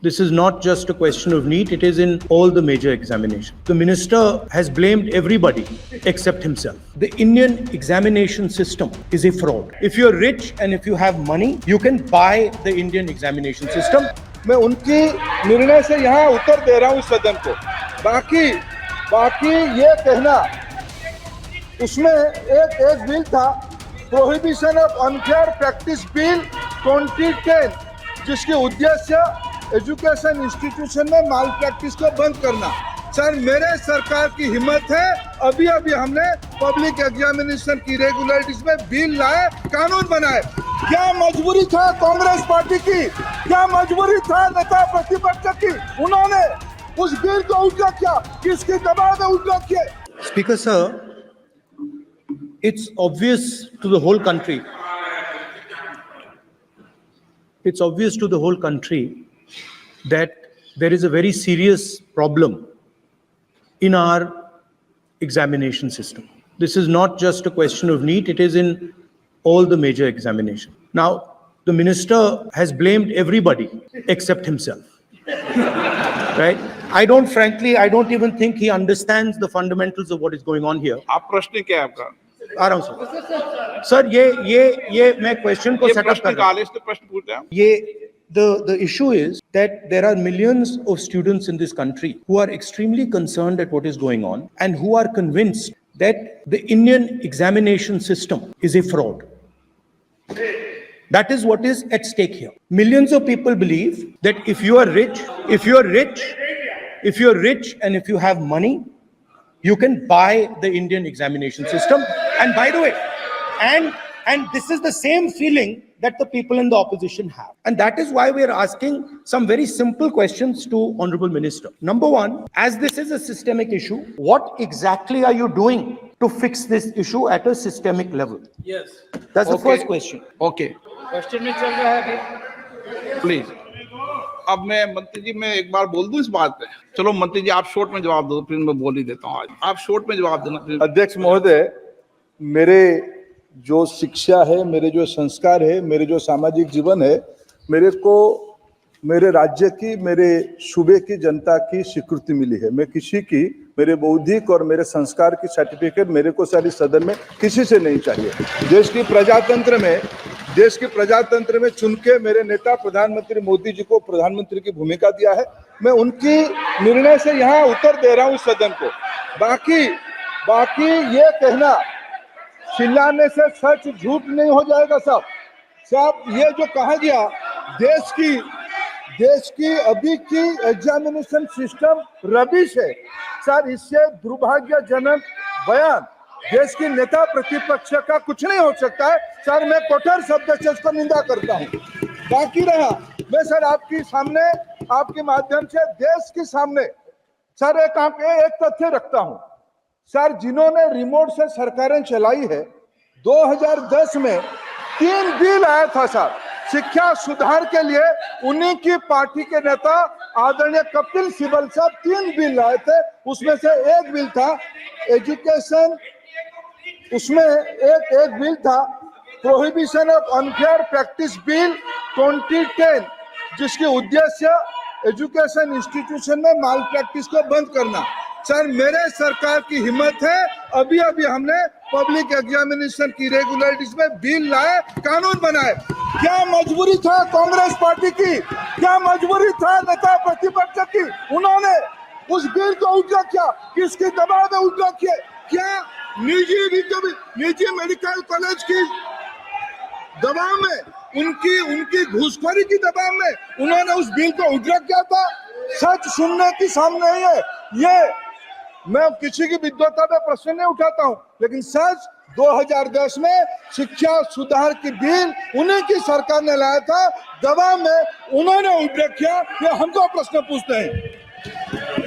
This is not just a question of NEET, it is in all the major examinations. The minister has blamed everybody except himself. The Indian examination system is a fraud. If you're rich and if you have money, you can buy the Indian examination system. मैं उनकी निर्णय से यहाँ उत्तर दे रहा हूँ सदन को। बाकी ये कहना, उसमें एक बिल था, prohibition of unfair practice bill 2010, जिसके उद्देश्य एजुकेशन इंस्टीट्यूशन में माल प्रैक्टिस को बंद करना। सर, मेरे सरकार की हिम्मत है, अभी हमने पब्लिक एग्जामिनेशन की रेगुलरिटीज में बिल लाए, कानून बनाए। क्या मजबूरी था कांग्रेस पार्टी की? क्या मजबूरी था नेता प्रतिपक्ष की? उन्होंने उस बिल को उल्टा किया, किसके दबाव में उल्टा किया? Speaker sir, it's obvious to the whole country. It's obvious to the whole country that there is a very serious problem in our examination system. This is not just a question of NEET, it is in all the major examinations. Now, the minister has blamed everybody except himself. Right? I don't even think he understands the fundamentals of what is going on here. आप प्रश्न क्या है आपका? आ रहा हूं sir. ये मैं question को सेटअप कर रहा हूं। प्रश्न पूछते हैं। ये the issue is that there are millions of students in this country who are extremely concerned at what is going on and who are convinced that the Indian examination system is a fraud. That is what is at stake here. Millions of people believe that if you are rich and if you have money, you can buy the Indian examination system. And by the way, and this is the same feeling that the people in the opposition have. And that is why we are asking some very simple questions to Honorable Minister. Number one, as this is a systemic issue, what exactly are you doing to fix this issue at a systemic level? Yes. That's the first question. Okay. Question में चल रहा है please. अब मैं मंत्री जी, मैं एक बार बोल दूं इस बात पे? चलो मंत्री जी, आप शॉर्ट में जवाब दो, फिर मैं बोल ही देता हूँ। आज आप शॉर्ट में जवाब देना। अध्यक्ष महोदय, मेरे जो शिक्षा है, मेरे जो संस्कार है, मेरे जो सामाजिक जीवन है, मेरे को मेरे राज्य की, मेरे सूबे की जनता की स्वीकृति मिली है। मैं किसी की, मेरे बौद्धिक और मेरे संस्कार की सर्टिफिकेट मेरे को सारी सदन में किसी से नहीं चाहिए। देश की प्रजातंत्र में चुन के मेरे नेता प्रधानमंत्री मोदी जी को प्रधानमंत्री की भूमिका दिया है। मैं उनकी निर्णय से यहाँ उत्तर दे रहा हूँ सदन को। बाकी ये कहना, चिल्लाने से सच झूठ नहीं हो जाएगा साहब। ये जो कहा गया, देश की अभी की एग्जामिनेशन सिस्टम रबिश है सर। इससे दुर्भाग्यजनक बयान देश की नेता प्रतिपक्ष का कुछ नहीं हो सकता है सर। मैं कठोर शब्द से इसको निंदा करता हूँ। बाकी रहा, मैं सर आपके सामने, आपके माध्यम से देश के सामने सर एक तथ्य रखता हूँ सर। जिन्होंने रिमोट से सरकारें चलाई है, 2010 में 3 बिल आया था सर शिक्षा सुधार के लिए। उन्हीं की पार्टी के नेता आदरणीय कपिल सिब्बल साहब 3 बिल लाए थे। उसमें से एक बिल था एजुकेशन, उसमें एक बिल था prohibition of unfair practice bill 2010, जिसके उद्देश्य एजुकेशन इंस्टीट्यूशन में माल प्रैक्टिस को बंद करना। सर, मेरे सरकार की हिम्मत है, अभी हमने पब्लिक एग्जामिनेशन की रेगुलरिटीज में बिल लाए, कानून बनाए। क्या मजबूरी था कांग्रेस पार्टी की? क्या मजबूरी था नेता प्रतिपक्ष की? उन्होंने उस बिल को उल्टा किया, किसके दबाव में उल्टा किया? क्या निजी मेडिकल कॉलेज की दबाव में, उनकी घूसखोरी की दबाव में उन्होंने उस बिल को उल्टा किया था? सच सुनने की सामने है ये। मैं किसी की विद्वता पे प्रश्न नहीं उठाता हूं, लेकिन सच 2010 में शिक्षा सुधार की बिल उन्हीं की सरकार ने लाया था, दबाव में उन्होंने उल्टा किया। ये हमको प्रश्न पूछते हैं।